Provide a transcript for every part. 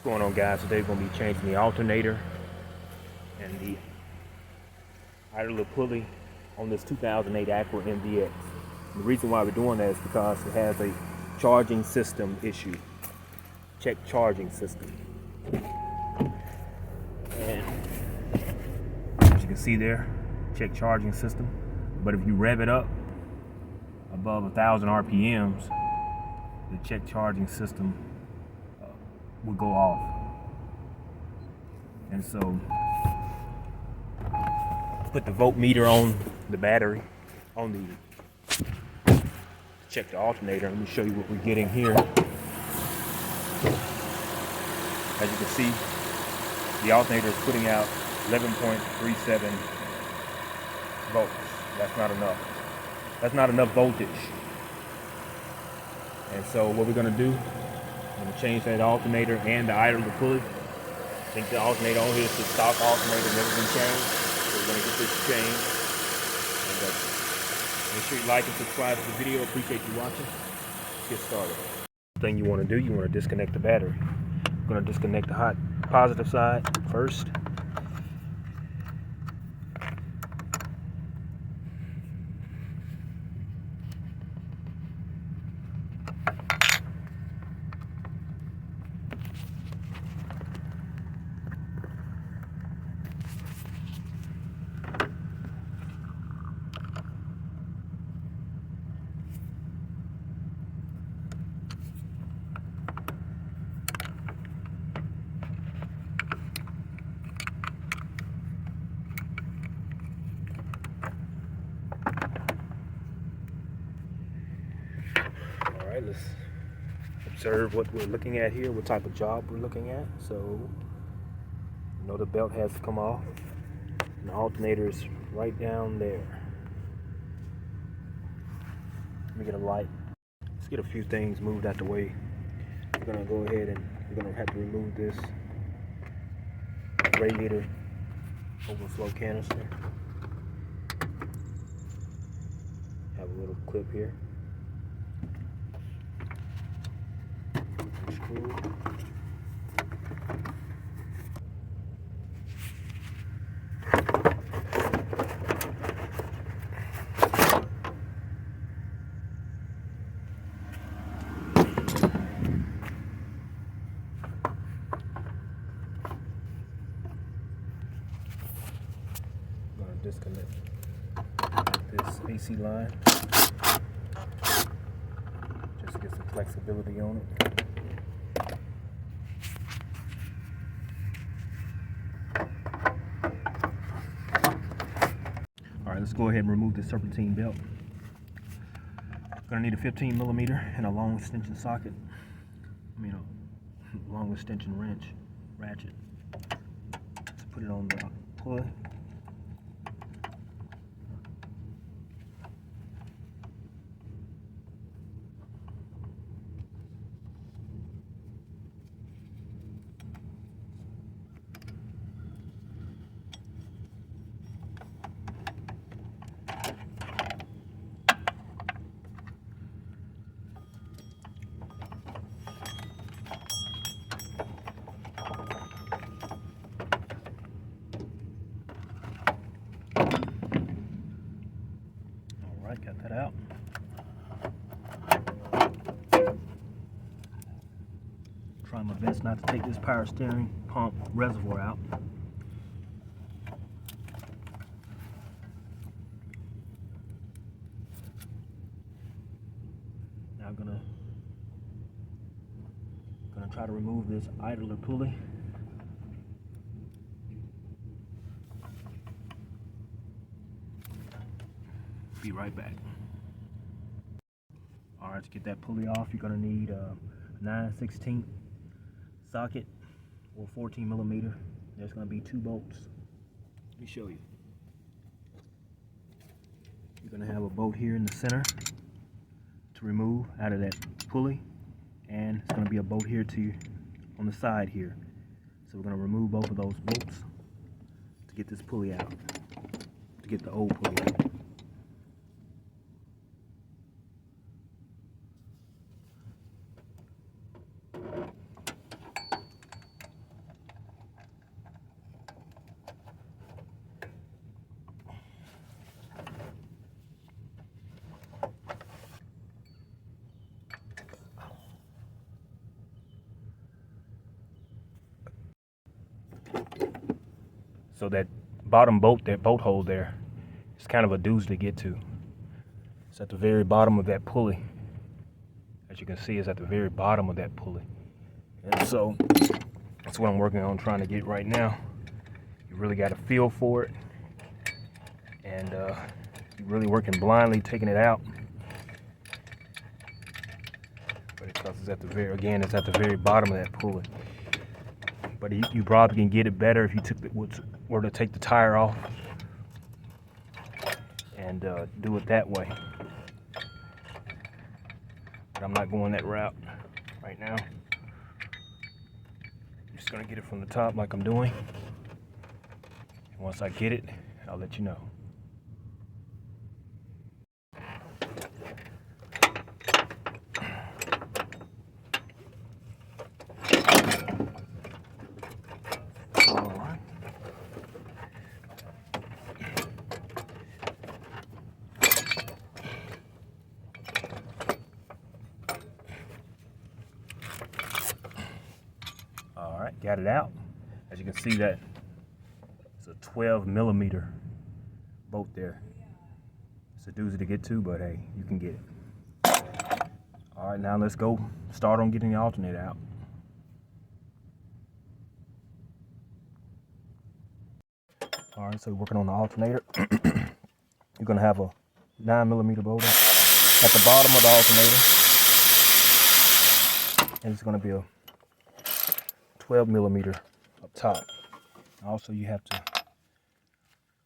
What's going on, guys? Today we're going to be changing the alternator and the idler pulley on this 2008 Acura MDX. And the reason why we're doing that is because it has a charging system issue. Check charging system. And as you can see there, check charging system. But if you rev it up above 1,000 RPMs, the check charging system will go off. And so put the voltmeter on the battery, on the check the alternator. Let me show you what we're getting here. As you can see, the alternator is putting out 11.37 volts. That's not enough. That's not enough voltage. And so what we're going to do, I'm going to change that alternator and the idler pulley. I think the alternator on here is the stock alternator, never been changed. So we're going to get this changed. And make sure you like and subscribe to the video. Appreciate you watching. Let's get started. First thing you want to do, you want to disconnect the battery. I'm going to disconnect the positive side first. Alright, let's observe what we're looking at here, what type of job we're looking at. So, you know, the belt has to come off, and the alternator is right down there. Let me get a light. Let's get a few things moved out the way. We're going to go ahead and we're going to have to remove this radiator overflow canister. Have a little clip here. Screw. Disconnect this AC line just to get some flexibility on it. Alright, let's go ahead and remove this serpentine belt. Gonna need a 15 millimeter and a long extension socket. A long extension ratchet. Let's put it on the pulley. Alright, got that out. Try my best not to take this power steering pump reservoir out. Now I'm gonna try to remove this idler pulley. Be right back. Alright, to get that pulley off, you're going to need a 9/16 socket or 14 millimeter. There's going to be 2 bolts. Let me show you. You're going to have a bolt here in the center to remove out of that pulley, and it's going to be a bolt here on the side here. So we're going to remove both of those bolts to get this pulley out, to get the old pulley out. So that bottom bolt, that bolt hole there, it's kind of a doozy to get to. It's at the very bottom of that pulley. As you can see, it's at the very bottom of that pulley. And so that's what I'm working on trying to get right now. You really got to feel for it. And you're really working blindly, taking it out. But because it's at the very, again, it's at the very bottom of that pulley. But you probably can get it better if you were to take the tire off and do it that way. But I'm not going that route right now. I'm just gonna get it from the top like I'm doing. And once I get it, I'll let you know. All right, got it out. As you can see, that it's a 12mm bolt there. It's a doozy to get to, but hey, you can get it. All right, now let's go start on getting the alternator out. All right, so we're working on the alternator. You're gonna have a 9mm bolt at the bottom of the alternator, and it's gonna be a 12mm up top. Also, you have to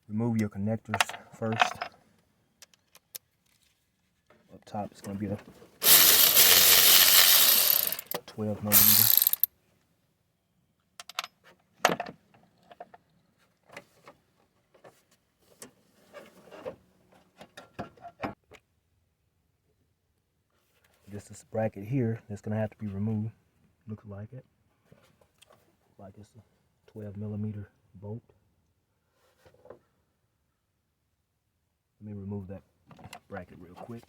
remove your connectors first. Up top, it's going to be a 12mm. This bracket here, that's going to have to be removed. Looks like it. Like it's a 12mm bolt. Let me remove that bracket real quick.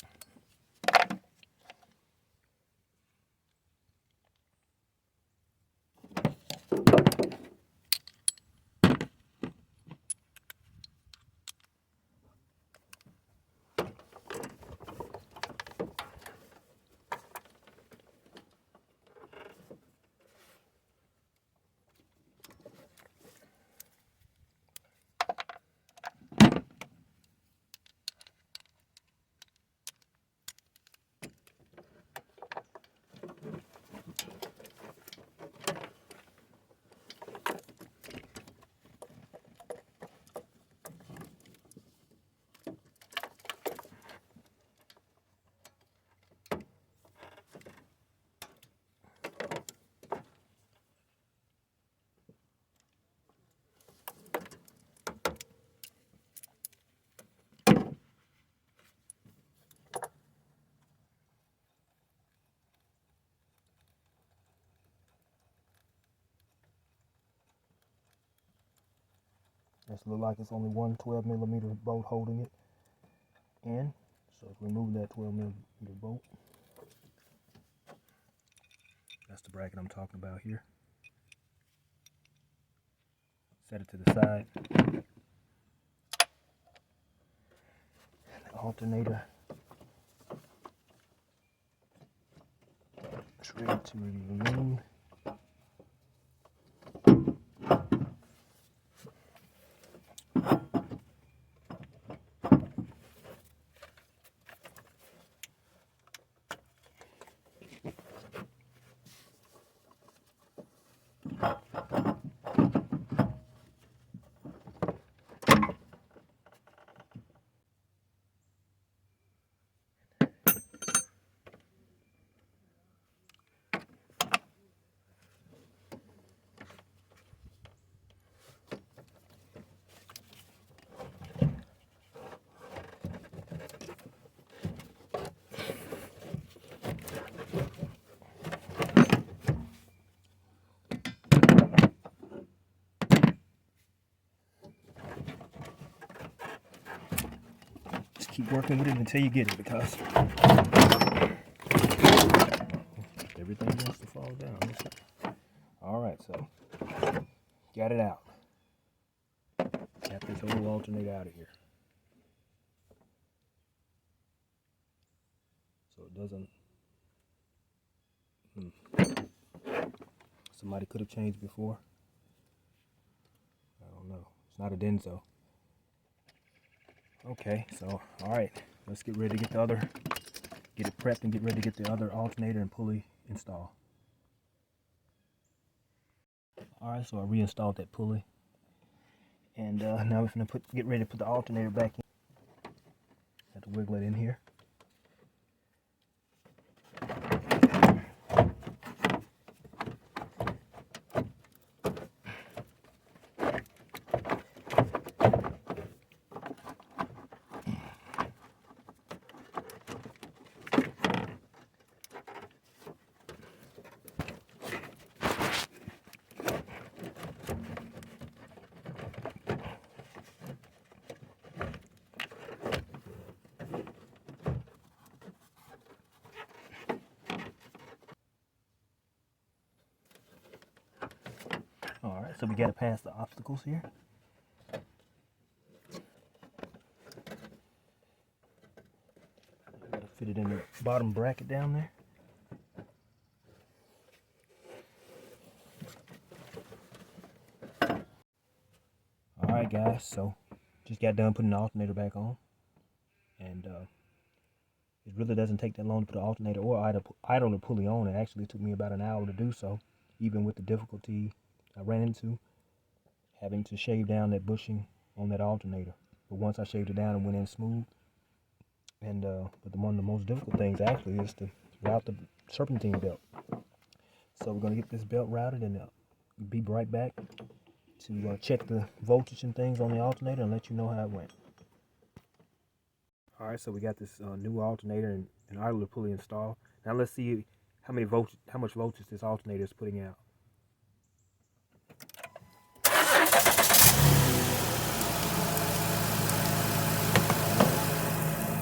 This looks like it's only one 12mm bolt holding it in. So remove that 12mm bolt. That's the bracket I'm talking about here. Set it to the side. The alternator is ready to be removed. Keep working with it until you get it, because everything wants to fall down. All right, so got it out. this whole alternator out of here. So it doesn't... Somebody could have changed before. I don't know. It's not a Denso. Okay, so alright, let's get ready to get it prepped and get ready to get the other alternator and pulley installed. Alright, so I reinstalled that pulley. And now we're going to get ready to put the alternator back in. Have to wiggle it in here. Alright, so we got to pass the obstacles here. Got to fit it in the bottom bracket down there. Alright guys, so just got done putting the alternator back on. And it really doesn't take that long to put the alternator or idle the pulley on. It actually took me about an hour to do so, even with the difficulty I ran into having to shave down that bushing on that alternator. But once I shaved it down, it went in smooth. And but one of the most difficult things actually is to route the serpentine belt. So we're going to get this belt routed and be right back to check the voltage and things on the alternator and let you know how it went. Alright, so we got this new alternator and idler pulley installed. Now let's see how much voltage this alternator is putting out.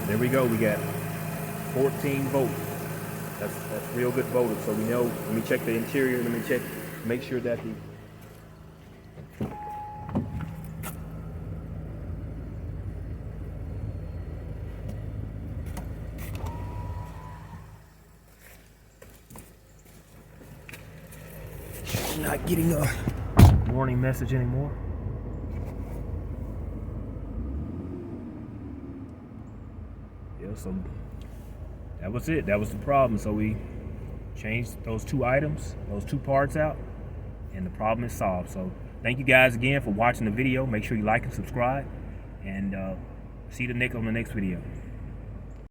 There we go, we got 14 volts. That's real good voltage. So we know, let me check the interior, make sure that the not getting a warning message anymore. Yeah, so that was it. That was the problem. So we changed those two items, those two parts out, and the problem is solved. So thank you guys again for watching the video. Make sure you like and subscribe, and see you on the next video.